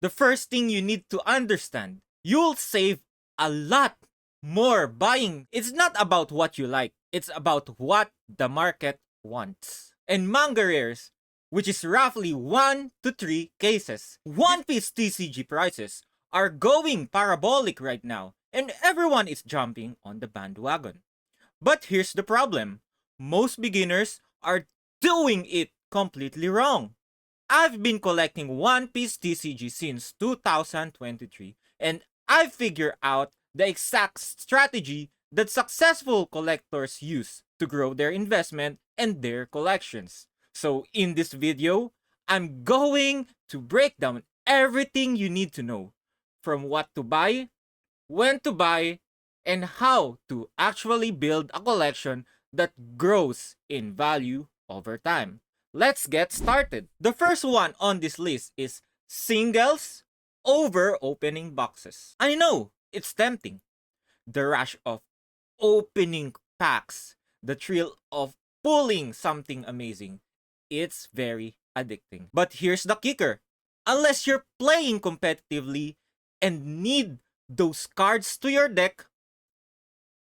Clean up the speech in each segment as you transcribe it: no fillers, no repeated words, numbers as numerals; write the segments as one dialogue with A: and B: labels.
A: the first thing you need to understand, you'll save a lot more buying. It's not about what you like, it's about what the market wants. And manga rares, which is roughly 1 to 3 cases. One Piece TCG prices are going parabolic right now, and everyone is jumping on the bandwagon. But here's the problem. Most beginners are doing it completely wrong. I've been collecting One Piece TCG since 2023, and I've figured out the exact strategy that successful collectors use to grow their investment and their collections. So in this video, I'm going to break down everything you need to know, from what to buy, when to buy, and how to actually build a collection that grows in value over time. Let's get started. The first one on this list is singles over opening boxes. I know, it's tempting. The rush of opening packs, the thrill of pulling something amazing. It's very addicting. But here's the kicker. Unless you're playing competitively and need those cards to your deck,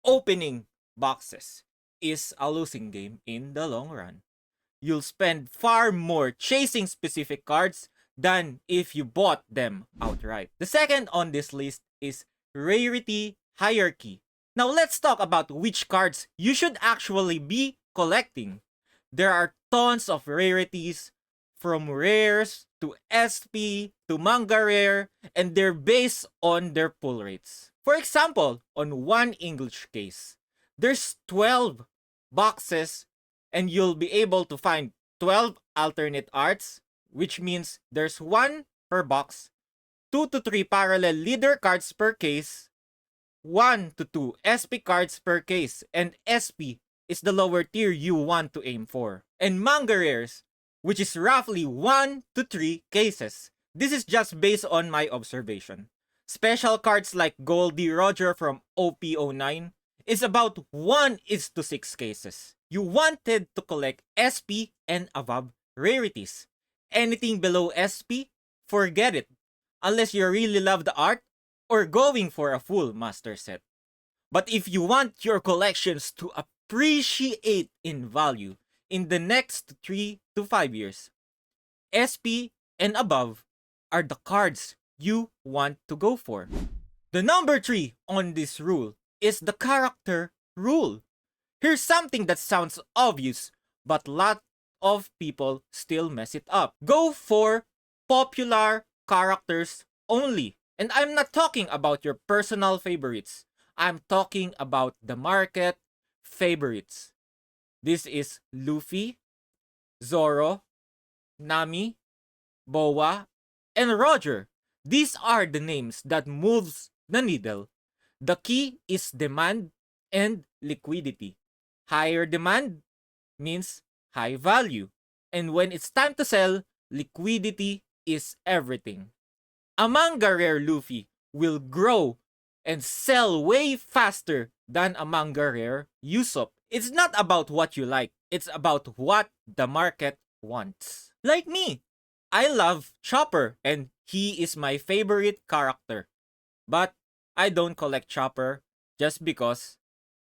A: opening boxes is a losing game in the long run. You'll spend far more chasing specific cards than if you bought them outright. The second on this list is rarity hierarchy. Now let's talk about which cards you should actually be collecting. There are tons of rarities, from rares to SP to manga rare, and they're based on their pull rates. For example, on one English case, there's 12 boxes and you'll be able to find 12 alternate arts, which means there's one per box, 2 to 3 parallel leader cards per case, 1 to 2 SP cards per case, and SP is the lower tier you want to aim for. And manga rares, which is roughly 1 to 3 cases. This is just based on my observation. Special cards like Goldie Roger from OP09 is about 1:6 cases. You wanted to collect SP and above rarities. Anything below SP, forget it, unless you really love the art or going for a full master set. But if you want your collections to appreciate in value in the next 3 to 5 years, SP and above are the cards you want to go for. The number 3 on this rule is the character rule. Here's something that sounds obvious, but a lot of people still mess it up. Go for popular characters only. And I'm not talking about your personal favorites. I'm talking about the market favorites. This is Luffy, Zoro, Nami, Boa, and Roger. These are the names that moves the needle. The key is demand and liquidity. Higher demand means high value. And when it's time to sell, liquidity is everything. A manga rare Luffy will grow and sell way faster than a manga rare Usopp. It's not about what you like, it's about what the market wants. Like me, I love Chopper and he is my favorite character. But I don't collect Chopper just because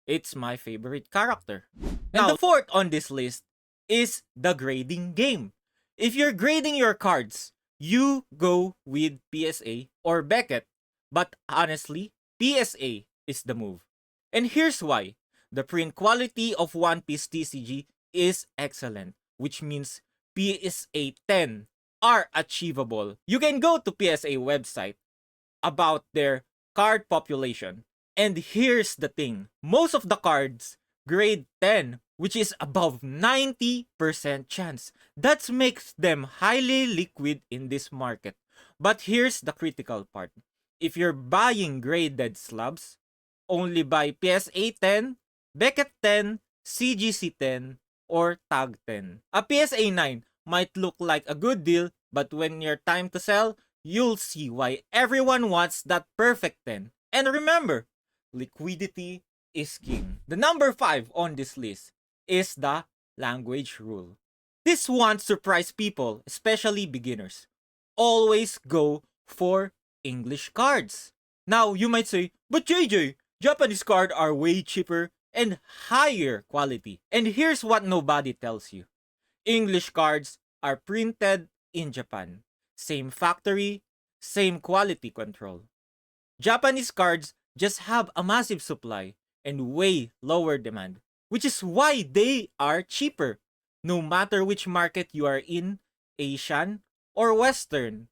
A: it's my favorite character. Now, the fourth on this list is the grading game. If you're grading your cards, you go with PSA or Beckett. But honestly, PSA is the move. And here's why. The print quality of One Piece TCG is excellent, which means PSA 10 are achievable. You can go to PSA website about their card population. And here's the thing. Most of the cards grade 10, which is above 90% chance. That makes them highly liquid in this market. But here's the critical part. If you're buying graded slabs, only buy PSA 10, Beckett 10, CGC 10, or Tag 10. A PSA 9 might look like a good deal, but when your time to sell, you'll see why everyone wants that perfect 10. And remember, liquidity is king. The number 5 on this list is the language rule. This one surprised people, especially beginners. Always go for English cards. Now, you might say, but JJ, Japanese cards are way cheaper and higher quality. And here's what nobody tells you. English cards are printed in Japan. Same factory, same quality control. Japanese cards just have a massive supply and way lower demand, which is why they are cheaper. No matter which market you are in, Asian or Western,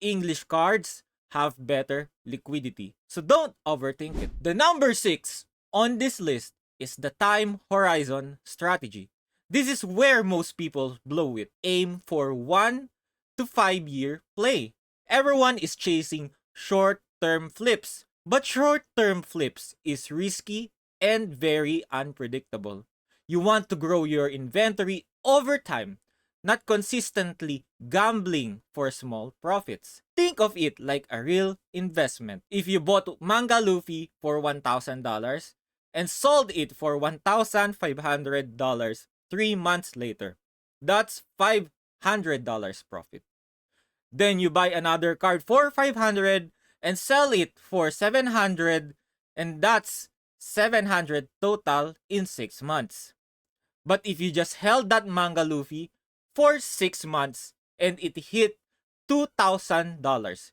A: English cards have better liquidity. So don't overthink it. The number 6 on this list is the time horizon strategy. This is where most people blow it. Aim for 1 to 5 year play. Everyone is chasing short-term flips, but short-term flips is risky and very unpredictable. You want to grow your inventory over time, not consistently gambling for small profits. Think of it like a real investment. If you bought Manga Luffy for $1,000 and sold it for $1,500 3 months later, that's $500 profit. Then you buy another card for $500 and sell it for $700, and that's $700 total in 6 months. But if you just held that Manga Luffy for 6 months and it hit $2,000,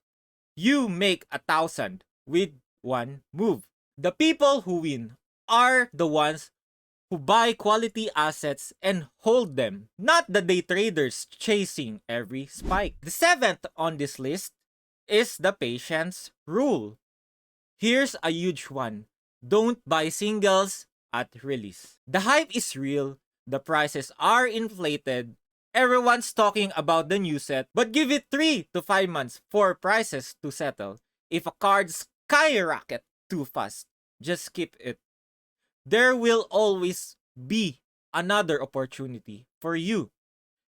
A: you make $1,000 with one move. The people who win are the ones who buy quality assets and hold them, not the day traders chasing every spike. The 7th on this list is the patience rule. Here's a huge one. Don't buy singles at release. The hype is real, the prices are inflated, everyone's talking about the new set, but give it 3 to 5 months for prices to settle. If a card skyrocket too fast, just skip it. There will always be another opportunity for you.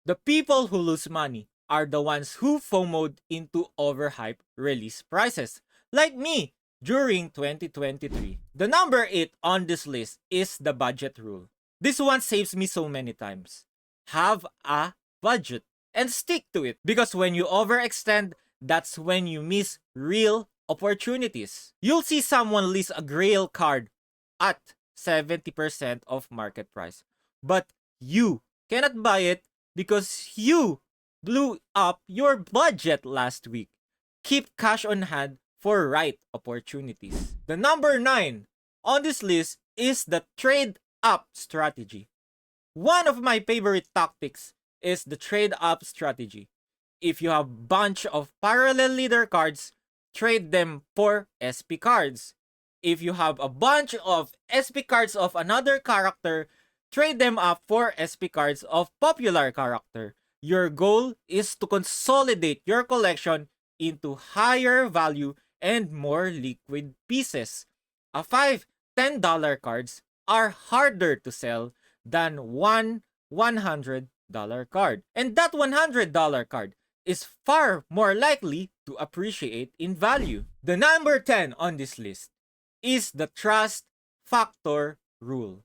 A: The people who lose money are the ones who FOMO'd into overhyped release prices, like me during 2023. The number 8 on this list is the budget rule. This one saves me so many times. Have a budget and stick to it, because when you overextend, that's when you miss real opportunities. You'll see someone list a Grail card at 70% of market price, but you cannot buy it because you blew up your budget last week. Keep cash on hand for right opportunities. The number 9 on this list is the trade up strategy. One of my favorite tactics is the trade up strategy. If you have a bunch of parallel leader cards, trade them for SP cards. If you have a bunch of SP cards of another character, trade them up for SP cards of popular character. Your goal is to consolidate your collection into higher value and more liquid pieces. A $5, $10 cards are harder to sell than one $100 card. And that $100 card is far more likely to appreciate in value. The number 10 on this list is the trust factor rule.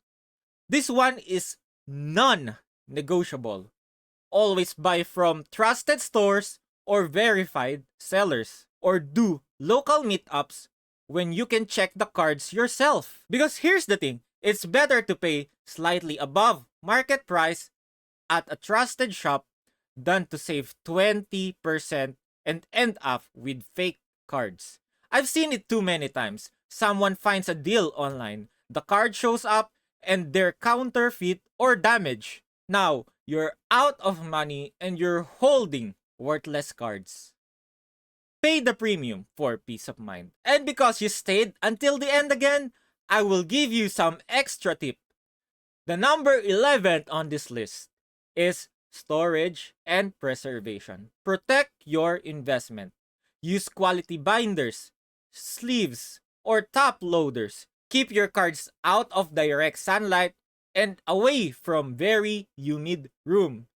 A: This one is non-negotiable. Always buy from trusted stores or verified sellers, or do local meetups when you can check the cards yourself. Because here's the thing, it's better to pay slightly above market price at a trusted shop than to save 20% and end up with fake cards. I've seen it too many times. Someone finds a deal online, the card shows up, and they're counterfeit or damaged. Now, you're out of money and you're holding worthless cards. Pay the premium for peace of mind. And because you stayed until the end again, I will give you some extra tip. The number 11 on this list is storage and preservation. Protect your investment. Use quality binders, sleeves, or top loaders. Keep your cards out of direct sunlight and away from very humid room.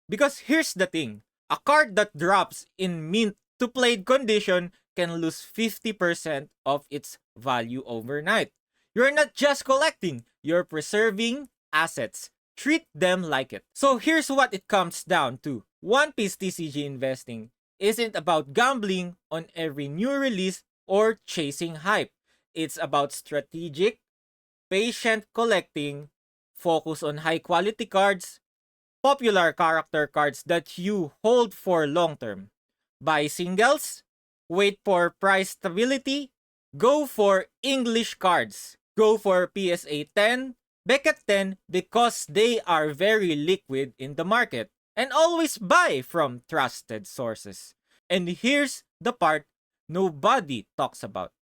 A: Because here's the thing, a card that drops in mint to played condition can lose 50% of its value overnight. You're not just collecting, you're preserving assets. Treat them like it. So here's what it comes down to. One Piece TCG investing isn't about gambling on every new release or chasing hype. It's about strategic, patient collecting, focus on high quality cards, popular character cards that you hold for long term. Buy singles, wait for price stability, go for English cards, go for PSA 10, Beckett 10 because they are very liquid in the market, and always buy from trusted sources. And here's the part nobody talks about.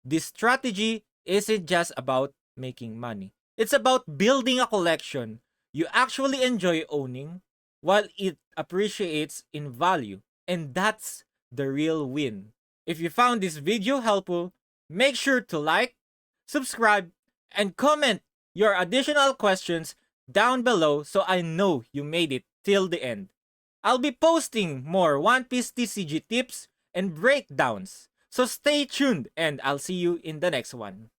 A: This strategy isn't just about making money. It's about building a collection you actually enjoy owning while it appreciates in value. And that's the real win. If you found this video helpful, make sure to like, subscribe, and comment your additional questions down below so I know you made it till the end. I'll be posting more One Piece TCG tips and breakdowns. So stay tuned and I'll see you in the next one.